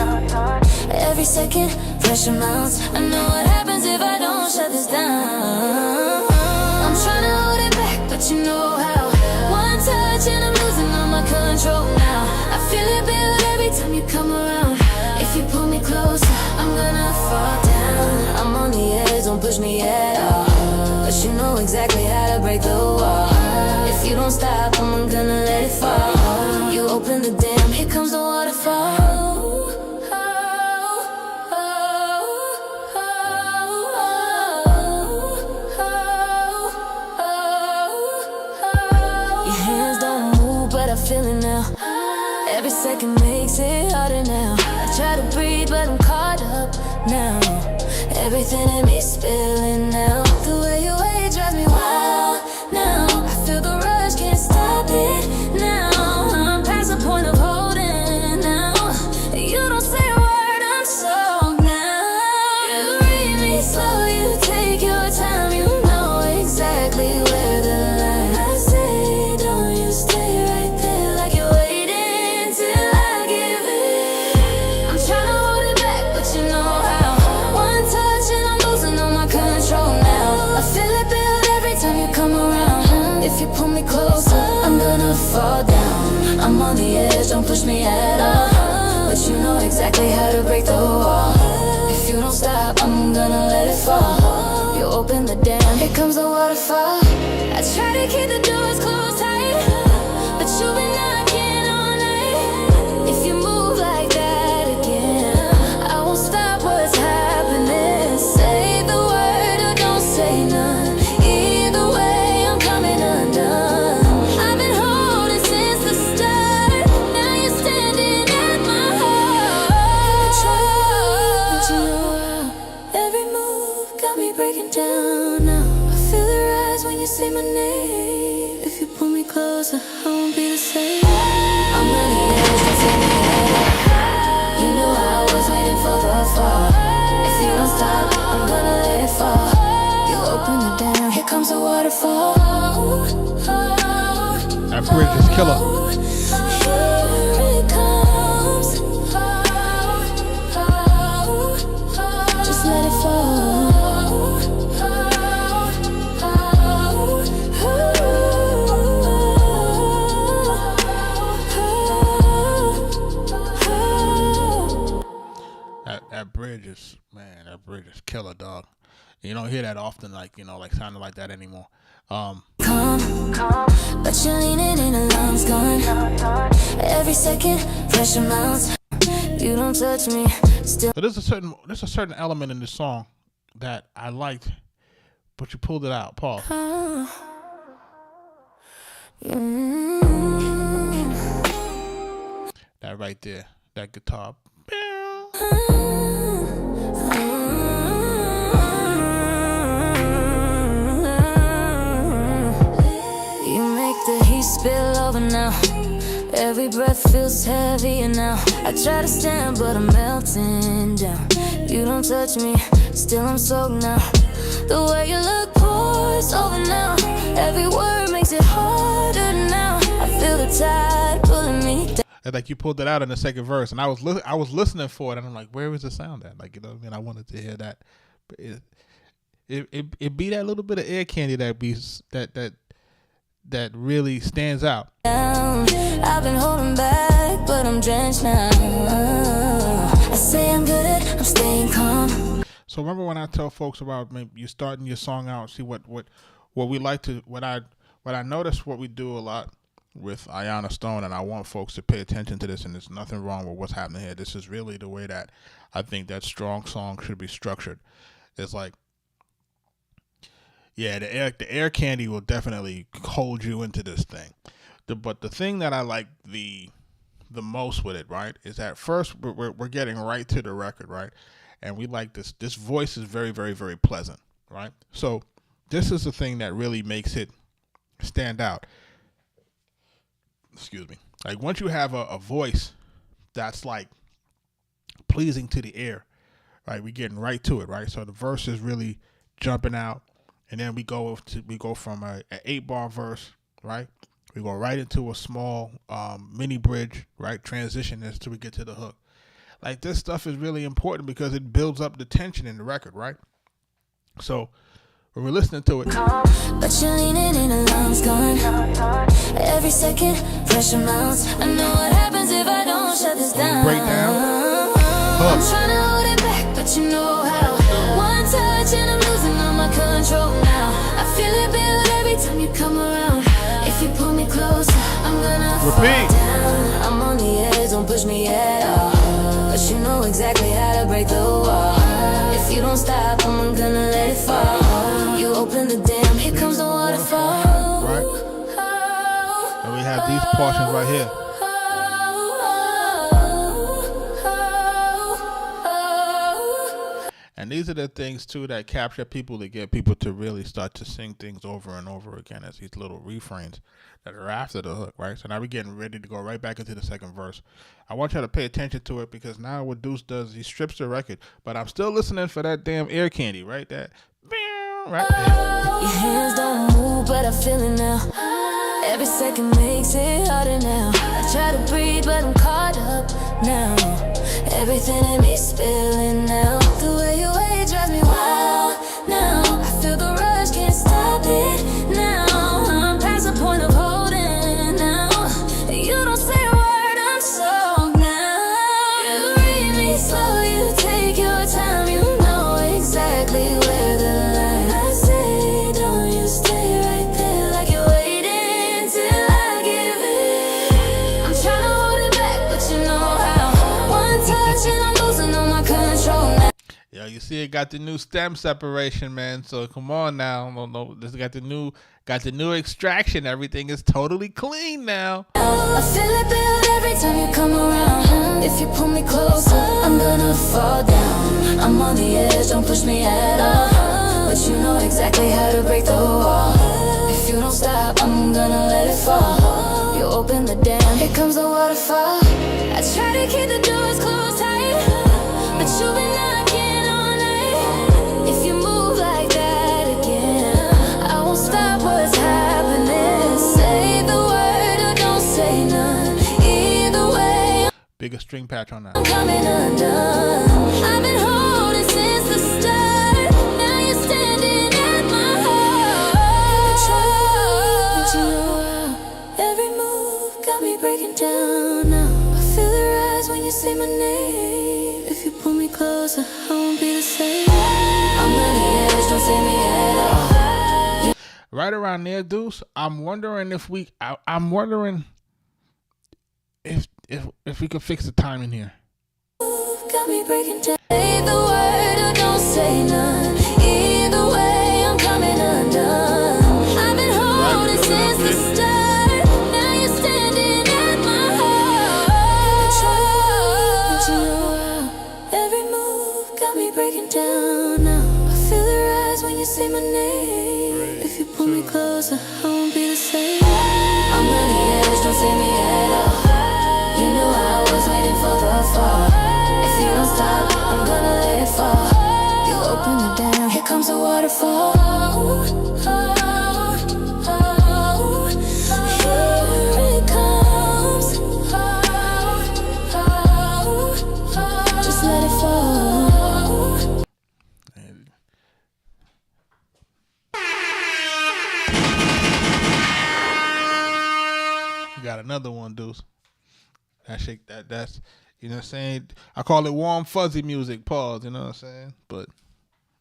Every second, pressure mounts. I know what happens if I don't shut this down. I'm trying to hold it back, but you know how. One touch and I'm losing all my control now. I feel it build every time you come around. If you pull me closer, I'm gonna fall down. I'm only second makes it harder now. I try to breathe, but I'm caught up now. Everything in me spilling out. The way you wait drives me wild now. I feel the rush, can't stop it now. I'm past the point of holding now. You don't say a word, I'm sold now. You read me slow, you take your time. You know exactly where the line. I say, don't you stay right there like you're waiting till I give it. I'm trying to hold it back, but you know how. One touch and I'm losing all my control now. I feel it build every time you come around. If you pull me closer, I'm gonna fall down. I'm on the edge, don't push me at all. But you know exactly how to break the wall. If you don't stop, I'm gonna let it fall. You open the dam, here comes the waterfall. I try to keep the doors closed tight, but you've been knocking all night. If you move like that again, I won't stop what's happening. Say the word or don't say none. Either way, I'm coming undone. I've been holding since the start. Now you're standing at my heart. But you know every move got me breaking down now. I feel the rise when you say my name. If you pull me closer, I won't be the same. I'm on the edge, don't take me out. You know I was waiting for the fall. If you don't stop, I'm gonna let it fall. You open the dam, here comes the waterfall. That bridge is killer. Here it comes. Just let it fall. That bridge is, man, that bridge is killer, dog. You don't hear that often, like, you know, like sounding like that anymore. Come, but you're leaning in a lungs gone. Every second, pressure mounts. You don't touch me, still. So there's a certain element in this song that I liked, but you pulled it out. Pause. That right there, that guitar. You make the heat spill over now. Every breath feels heavier now. I try to stand, but I'm melting down. You don't touch me, still I'm soaked now. The way you look pours over now. Every word makes it harder now. I feel the tide pulling me down. And like you pulled it out in the second verse, and I was listening for it, and I'm like, where is the sound at? Like, you know what I mean? I wanted to hear that. But it be that little bit of air candy that really stands out. I've been holding back, but I'm drenched now. I say I'm good, I'm staying calm. So remember when I tell folks about maybe you starting your song out, see what we like to, what I notice what we do a lot with Ayanna Stone, and I want folks to pay attention to this, and there's nothing wrong with what's happening here. This is really the way that I think that strong song should be structured. It's like, yeah, the air candy will definitely hold you into this thing. But the thing that I like the most with it, right, is that first we're getting right to the record, right, and we like this. This voice is very, very, very pleasant, right. So this is the thing that really makes it stand out. Excuse me. Like once you have a voice that's like pleasing to the ear, right, we're getting right to it, right. So the verse is really jumping out. And then we go from an 8-bar verse, right? We go right into a small mini bridge, right? Transition until we get to the hook. Like this stuff is really important because it builds up the tension in the record, right? So when we're listening to it, but you're leaning in a lungs gone. Every second, pressure mounts. I know what happens if I don't shut this down. Break down. I'm trying to hold it back, but you know how. One touch and I'm losing all my control now. I feel it build every time you come around. If you pull me closer, I'm gonna fall down. I'm on the edge, don't push me at all. But you know exactly how to break the wall. If you don't stop, I'm gonna let it fall. You open the dam, here comes the waterfall. Right. And we have these portions right here. And these are the things too that capture people, to get people to really start to sing things over and over again as these little refrains that are after the hook, right? So now we're getting ready to go right back into the second verse. I want you to pay attention to it, because now what Deuce does, he strips the record, but I'm still listening for that damn ear candy, right? That right there. Your hands don't move, but I feel it now. Every second makes it harder now. I try to breathe, but I'm caught up now. Everything in me spilling now. The way you wait drives me wild now. I feel the rush, can't stop it now. I'm past the point of holding now. You don't say a word, I'm sold now. You read me slow, you take your time. You know exactly where the line. I say, don't you stay right there like you're waiting till I give in. I'm trying to hold it back, but you know how. One touch and I'm losing all my control now. Yo, you see, it got the new stem separation, man. So come on now, no, this got the new extraction. Everything is totally clean now. I feel it build every time you come around. If you pull me closer, I'm gonna fall down. I'm on the edge, don't push me at all. But you know exactly how to break the wall. If you don't stop, I'm gonna let it fall. You open the dam, here comes the waterfall. I try to keep the doors closed tight, but you've been knocking all night. If you move like that again, I won't stop what's happening. Say the word or don't say none. Either way, Bigger string patch on that. I'm coming undone. I've been holding since the start. Now you're standing at my heart. But you know how every move got me breaking down now. I feel the rise when you say my name. If you pull me closer, I won't be the same. I'm on the edge, don't say me at all. Right around there, Deuce, I'm wondering if I'm wondering if we could fix the timing here. Got me breaking down. Say the word or don't say none. Either way, I'm coming undone. I've been holding since the start. Now you're standing at my heart. But you know how every move got me breaking down now. I feel the rise when you say my name. If you pull me closer, I won't be the same. I'm on the edge, don't say me at all. You knew I was waiting for the fall. If you don't stop, I'm gonna let it fall. You open the dam, here comes the waterfall. Here it comes. Just let it fall. You got another one, Deuce. That's you know what I'm saying? I call it warm fuzzy music, pause, you know what I'm saying? But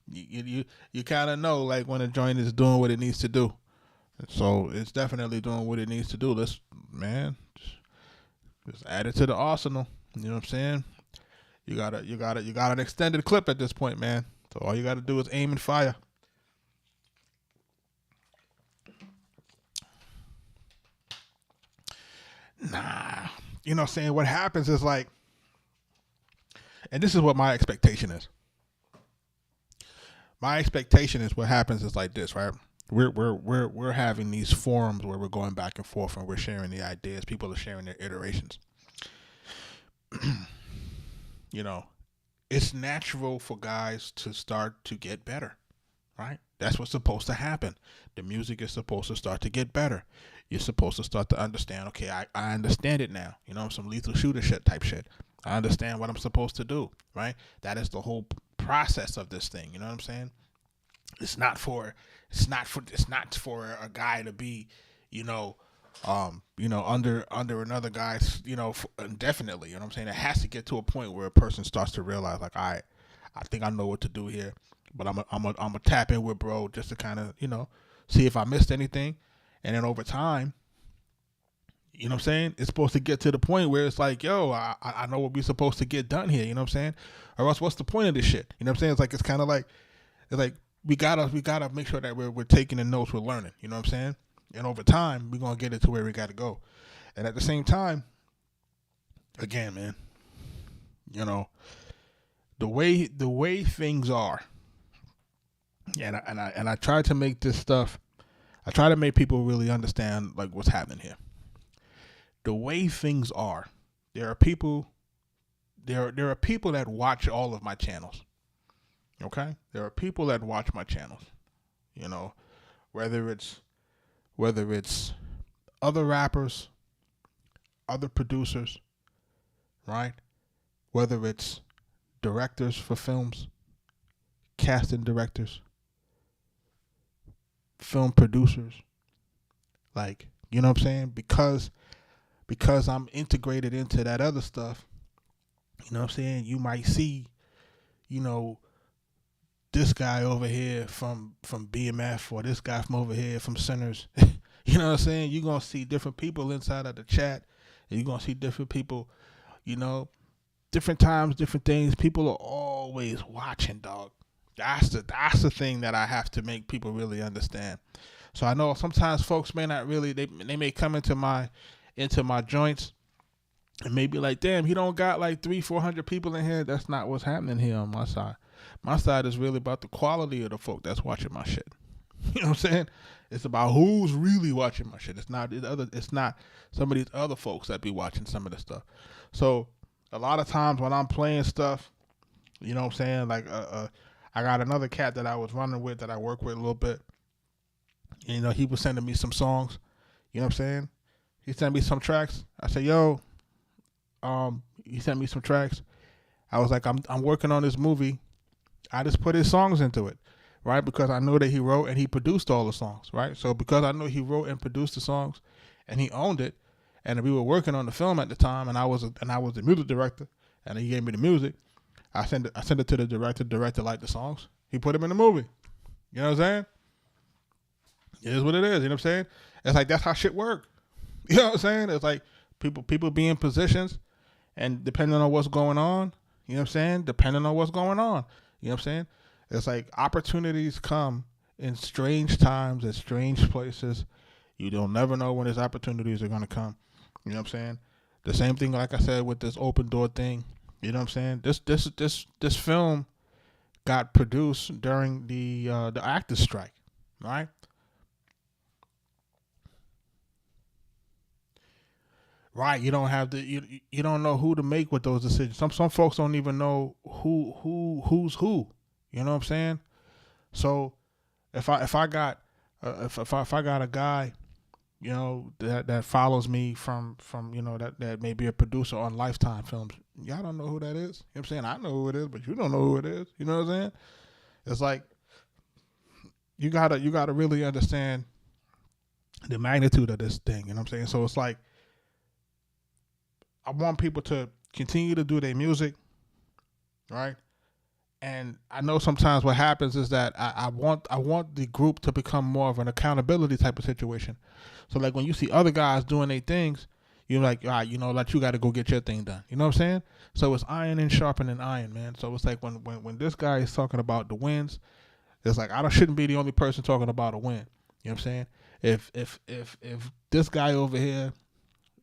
you kind of know, like, when a joint is doing what it needs to do. So it's definitely doing what it needs to do. Let's, man, just add it to the arsenal. You know what I'm saying? You got an extended clip at this point, man. So all you got to do is aim and fire. Nah, you know what I'm saying? What happens is, like, and this is what my expectation is. My expectation is what happens is like this, right? We're having these forums where we're going back and forth and we're sharing the ideas. People are sharing their iterations. You know, it's natural for guys to start to get better, right? That's what's supposed to happen. The music is supposed to start to get better. You're supposed to start to understand, okay, I understand it now. You know, some lethal shooter shit type shit. I understand what I'm supposed to do, right? That is the whole process of this thing. You know what I'm saying? It's not for a guy to be, under another guy's, indefinitely. You know what I'm saying? It has to get to a point where a person starts to realize, like, I think I know what to do here, but I'm a tap in with bro just to kind of, see if I missed anything. And then over time, you know what I'm saying? It's supposed to get to the point where it's like, yo, I know what we're supposed to get done here. You know what I'm saying? Or else what's the point of this shit? You know what I'm saying? It's kind of like, we gotta make sure that we're taking the notes, we're learning. You know what I'm saying? And over time, we're gonna get it to where we gotta go. And at the same time, again, man, the way things are, and I try to make this stuff. I try to make people really understand like what's happening here. The way things are, there are people that watch all of my channels. Okay, there are people that watch my channels. You know, whether it's other rappers, other producers, right? Whether it's directors for films, casting directors, film producers, like, you know what I'm saying? Because I'm integrated into that other stuff, you know what I'm saying? You might see, you know, this guy over here from BMF, or this guy from over here from Sinners. You know what I'm saying? You're going to see different people inside of the chat, and you're going to see different people, you know, different times, different things. People are always watching, dog. That's the thing that I have to make people really understand. So I know sometimes folks may not really, they may come into my joints and may be like, damn, he don't got like 300-400 people in here. That's not what's happening here on my side. My side is really about the quality of the folk that's watching my shit. You know what I'm saying? It's about who's really watching my shit. It's not some of these other folks that be watching some of the stuff. So a lot of times when I'm playing stuff, you know what I'm saying? Like I got another cat that I was running with that I work with a little bit. And, you know, he was sending me some songs. You know what I'm saying? He sent me some tracks. I said, yo, he sent me some tracks. I was like, I'm working on this movie. I just put his songs into it, right? Because I know that he wrote and he produced all the songs, right? So because I know he wrote and produced the songs and he owned it, and we were working on the film at the time, and I was the music director, and he gave me the music. I sent it to the director. Director liked the songs. He put them in the movie. You know what I'm saying? It is what it is. You know what I'm saying? It's like that's how shit work. You know what I'm saying? It's like people be in positions, and depending on what's going on, you know what I'm saying? Depending on what's going on, you know what I'm saying? It's like opportunities come in strange times at strange places. You don't never know when these opportunities are going to come. You know what I'm saying? The same thing, like I said, with this open door thing. You know what I'm saying? This film got produced during the actors strike, right? Right, you don't have you don't know who to make with those decisions. Some folks don't even know who's who. You know what I'm saying? So if I got a guy, you know, that follows me from you know that may be a producer on Lifetime films, y'all don't know who that is. You know what I'm saying? I know who it is, but you don't know who it is. You know what I'm saying? It's like you gotta really understand the magnitude of this thing. You know what I'm saying? So it's like, I want people to continue to do their music, right? And I know sometimes what happens is that I want the group to become more of an accountability type of situation. So like when you see other guys doing their things, you're like, all right, you know, like you got to go get your thing done. You know what I'm saying? So it's iron and sharpening iron, man. So it's like when this guy is talking about the wins, it's like I shouldn't be the only person talking about a win. You know what I'm saying? If this guy over here,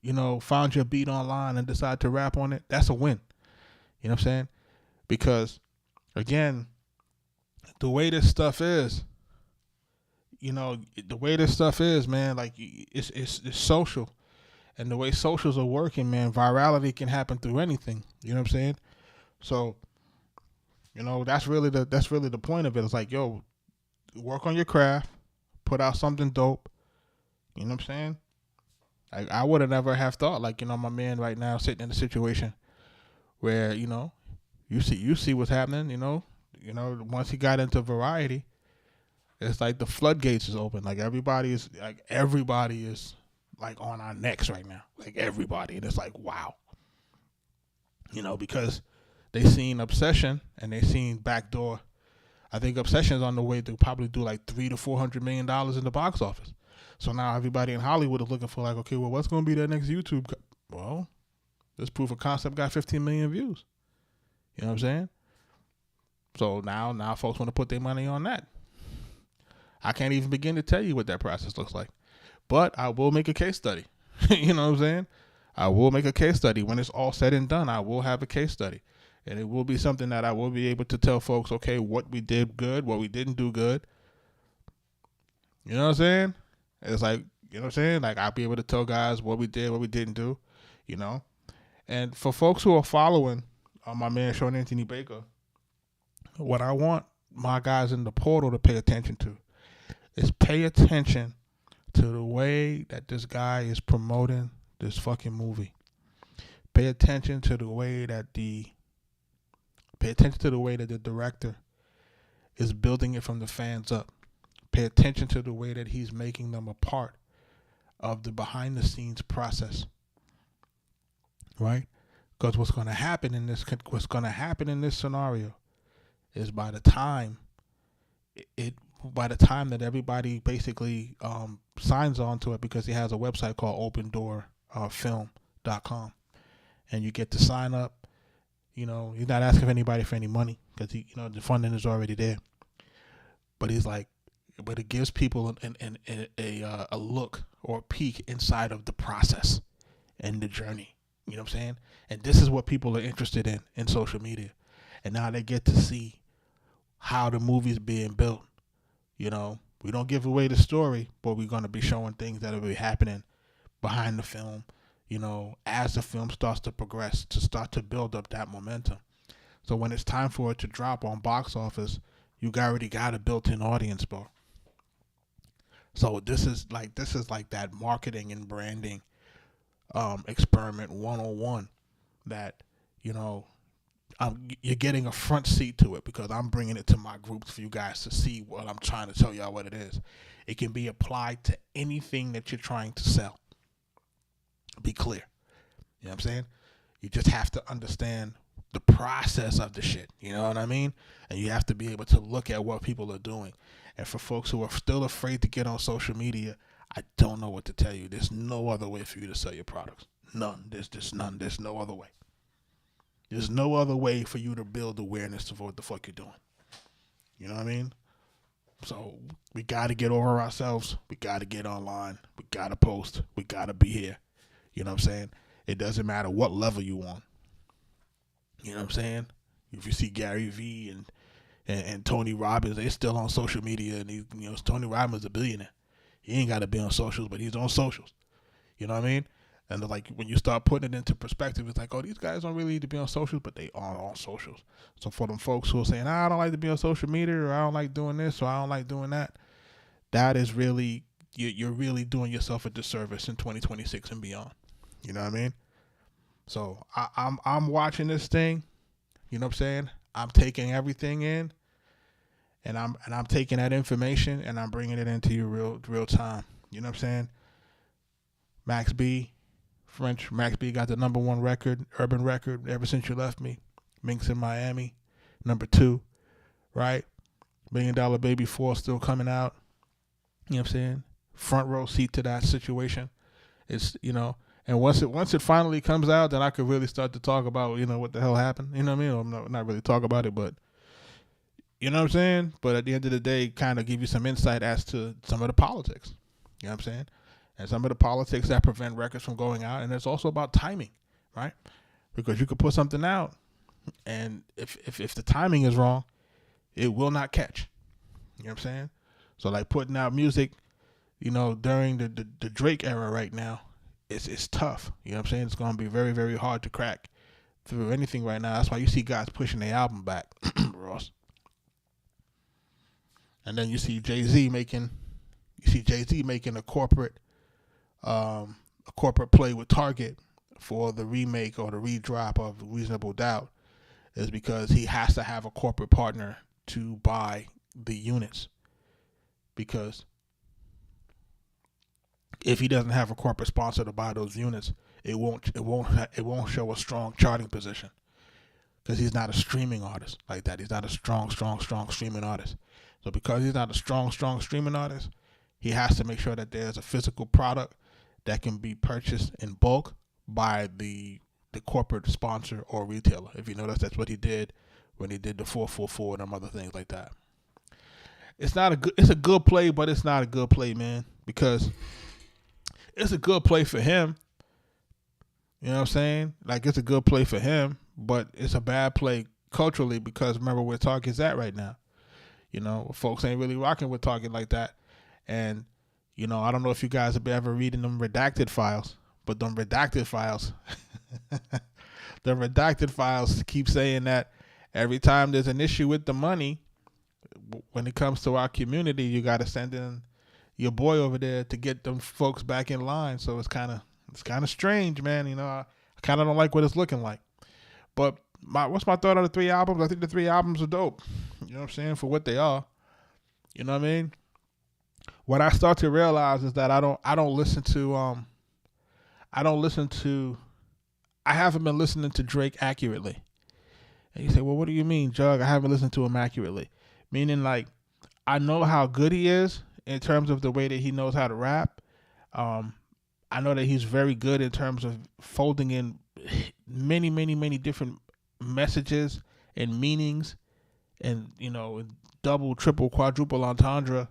you know, found your beat online and decide to rap on it, that's a win. You know what I'm saying? Because, again, the way this stuff is, you know, man, like it's social. And the way socials are working, man, virality can happen through anything. You know what I'm saying? So, you know, that's really the point of it. It's like, yo, work on your craft, put out something dope. You know what I'm saying? I would have never have thought, like, you know, my man right now sitting in a situation where, you know, you see what's happening, you know, once he got into variety, it's like the floodgates is open. Like everybody is like on our necks right now. Like everybody. And it's like, wow. You know, because they seen Obsession and they seen Backdoor. I think Obsession's on the way to probably do like $300 to $400 million in the box office. So now everybody in Hollywood is looking for like, okay, well, what's going to be that next YouTube? Well, this proof of concept got 15 million views. You know what I'm saying? So now folks want to put their money on that. I can't even begin to tell you what that process looks like. But I will make a case study. You know what I'm saying? I will make a case study. When it's all said and done, I will have a case study. And it will be something that I will be able to tell folks, okay, what we did good, what we didn't do good. You know what I'm saying? It's like, you know what I'm saying? Like, I'll be able to tell guys what we did, what we didn't do, you know? And for folks who are following my man, Sean Anthony Baker, what I want my guys in the portal to pay attention to is pay attention to the way that this guy is promoting this fucking movie. Pay attention to the way that the director is building it from the fans up. Pay attention to the way that he's making them a part of the behind the scenes process. Right? Because what's going to happen in this scenario is by the time that everybody basically signs on to it, because he has a website called opendoorfilm.com, and you get to sign up. You know, he's not asking anybody for any money because the funding is already there. But he's like, but it gives people a look or a peek inside of the process and the journey. You know what I'm saying? And this is what people are interested in social media. And now they get to see how the movie's being built. You know, we don't give away the story, but we're going to be showing things that will be happening behind the film, you know, as the film starts to progress, to start to build up that momentum. So when it's time for it to drop on box office, you already got a built-in audience, bro. So this is like that marketing and branding experiment 101 that, you know, you're getting a front seat to it because I'm bringing it to my groups for you guys to see what I'm trying to tell y'all what it is. It can be applied to anything that you're trying to sell. Be clear. You know what I'm saying? You just have to understand the process of the shit. You know what I mean? And you have to be able to look at what people are doing. And for folks who are still afraid to get on social media, I don't know what to tell you. There's no other way for you to sell your products. None. There's just none. There's no other way. There's no other way for you to build awareness of what the fuck you're doing. You know what I mean? So we got to get over ourselves. We got to get online. We got to post. We got to be here. You know what I'm saying? It doesn't matter what level you on. You know what I'm saying? If you see Gary Vee and Tony Robbins, they're still on social media. And Tony Robbins is a billionaire. He ain't got to be on socials, but he's on socials. You know what I mean? And like when you start putting it into perspective, it's like, oh, these guys don't really need to be on socials, but they are on socials. So for them folks who are saying, I don't like to be on social media, or I don't like doing this, or I don't like doing that, that is really, you're really doing yourself a disservice in 2026 and beyond. You know what I mean? So I'm watching this thing. You know what I'm saying? I'm taking everything in, and I'm taking that information and I'm bringing it into you real time. You know what I'm saying? Max B got the #1 record, urban record, Ever Since You Left Me. Minx in Miami, #2, right? $1 Million Baby 4 still coming out. You know what I'm saying? Front row seat to that situation. It's, you know, and once it finally comes out, then I could really start to talk about, you know, what the hell happened. You know what I mean? I'm not really talk about it, but you know what I'm saying? But at the end of the day, kind of give you some insight as to some of the politics. You know what I'm saying? And some of the politics that prevent records from going out. And it's also about timing, right? Because you could put something out, and if the timing is wrong, it will not catch. You know what I'm saying? So like putting out music, you know, during the Drake era right now, it's tough. You know what I'm saying? It's going to be very, very hard to crack through anything right now. That's why you see guys pushing their album back, Ross. And then you see Jay-Z making a corporate play with Target for the remake or the redrop of Reasonable Doubt, is because he has to have a corporate partner to buy the units. Because if he doesn't have a corporate sponsor to buy those units, it won't show a strong charting position. Because he's not a streaming artist like that. He's not a strong streaming artist. So because he's not a strong streaming artist, he has to make sure that there's a physical product that can be purchased in bulk by the corporate sponsor or retailer. If you notice, that's what he did when he did the 444 and them other things like that. It's a good play, but it's not a good play, man, because it's a good play for him. You know what I'm saying? Like, it's a good play for him, but it's a bad play culturally because remember where Target's at right now. You know, folks ain't really rocking with Target like that. And, you know, I don't know if you guys have ever reading them redacted files, but them redacted files, the redacted files keep saying that every time there's an issue with the money, when it comes to our community, you got to send in your boy over there to get them folks back in line. So it's kind of strange, man. You know, I kind of don't like what it's looking like. But what's my thought on the 3 albums? I think the 3 albums are dope. You know what I'm saying? For what they are. You know what I mean? What I start to realize is that I haven't been listening to Drake accurately. And you say, well, what do you mean, Jug? I haven't listened to him accurately. Meaning, like, I know how good he is in terms of the way that he knows how to rap. I know that he's very good in terms of folding in many, many, many different messages and meanings and, you know, double, triple, quadruple entendre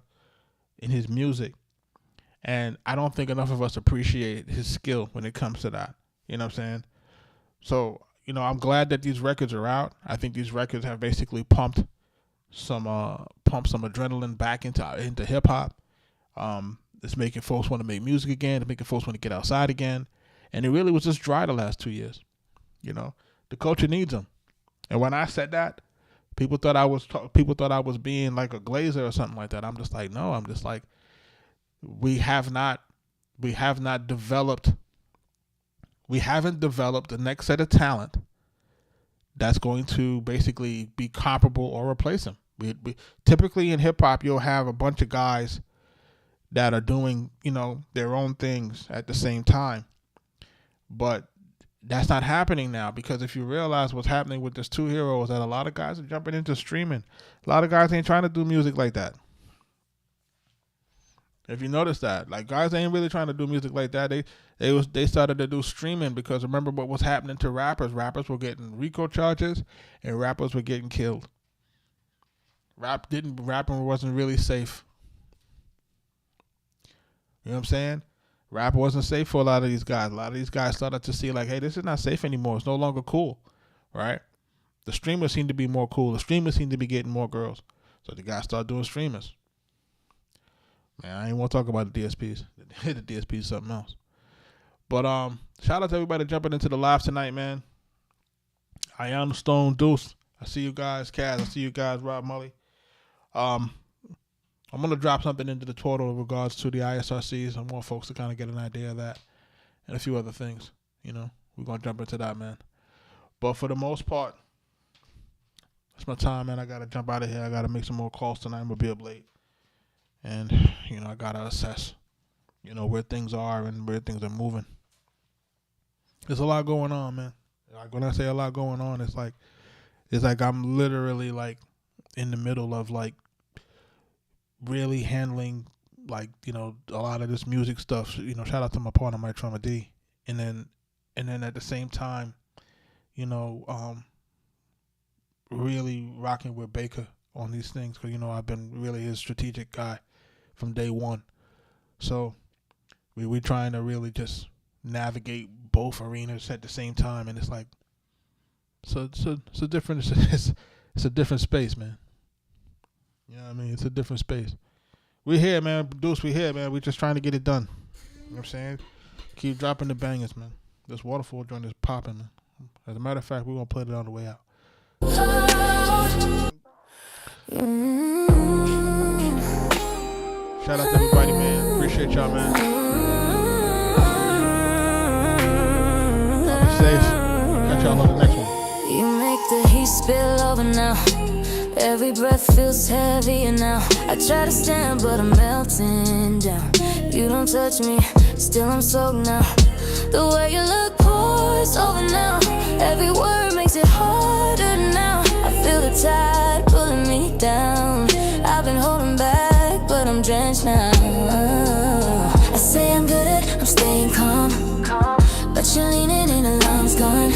in his music. And I don't think enough of us appreciate his skill when it comes to that. You know what I'm saying? So, you know, I'm glad that these records are out. I think these records have basically pumped some adrenaline back into hip hop. It's making folks want to make music again. It's making folks want to get outside again. And it really was just dry the last 2 years. You know, the culture needs them. And when I said that, people thought I was being like a glazer or something like that. I'm just like, no. I'm just like, we haven't developed the next set of talent that's going to basically be comparable or replace him. We typically in hip hop, you'll have a bunch of guys that are doing, you know, their own things at the same time. But that's not happening now, because if you realize what's happening with this 2 heroes, that a lot of guys are jumping into streaming. A lot of guys ain't trying to do music like that. If you notice that, like, guys ain't really trying to do music like that. They started to do streaming because remember what was happening to rappers. Rappers were getting RICO charges and rappers were getting killed. Rapping wasn't really safe. You know what I'm saying? Rap wasn't safe for a lot of these guys. A lot of these guys started to see like, hey, this is not safe anymore. It's no longer cool, right? The streamers seem to be more cool. The streamers seem to be getting more girls. So the guys start doing streamers. Man, I ain't want to talk about the DSPs. The DSP is something else. But shout out to everybody jumping into the live tonight, man. I am Stone Deuce. I see you guys, Kaz. I see you guys, Rob Mully. I'm going to drop something into the Twitter in regards to the ISRCs. I want folks to kind of get an idea of that and a few other things. You know, we're going to jump into that, man. But for the most part, that's my time, man. I got to jump out of here. I got to make some more calls tonight. I'm going to be up late. And, you know, I got to assess, you know, where things are and where things are moving. There's a lot going on, man. Like, when I say a lot going on, it's like I'm literally, like, in the middle of, like, really handling, like, you know, a lot of this music stuff. You know, shout out to my partner, Mike Trauma D. And then at the same time, you know, really rocking with Baker on these things, because, you know, I've been really his strategic guy from day one. So we trying to really just navigate both arenas at the same time, and it's like, so it's a different space, man. You know what I mean? It's a different space. We're here, man. Deuce, we here, man. We're just trying to get it done. You know what I'm saying? Keep dropping the bangers, man. This waterfall joint is popping, man. As a matter of fact, we're going to play it on the way out. Shout out to everybody, man. Appreciate y'all, man. Y'all be safe. Catch y'all on the next one. You make the heat spill over now. Every breath feels heavier now. I try to stand, but I'm melting down. You don't touch me, still I'm soaked now. The way you look pours over now. Every word makes it harder now. I feel the tide pulling me down. I've been holding back, but I'm drenched now. I say I'm good at, I'm staying calm, but you're leaning in, alarm's gone.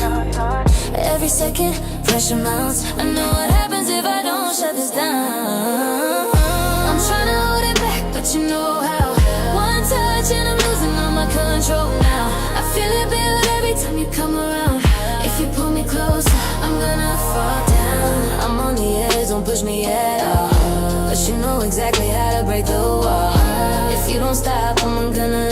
Every second, pressure mounts. I know what happens if I don't shut this down. I'm trying to hold it back, but you know how. One touch and I'm losing all my control now. I feel it build every time you come around. If you pull me closer, I'm gonna fall down. I'm on the edge, don't push me at all. But you know exactly how to break the wall. If you don't stop, I'm gonna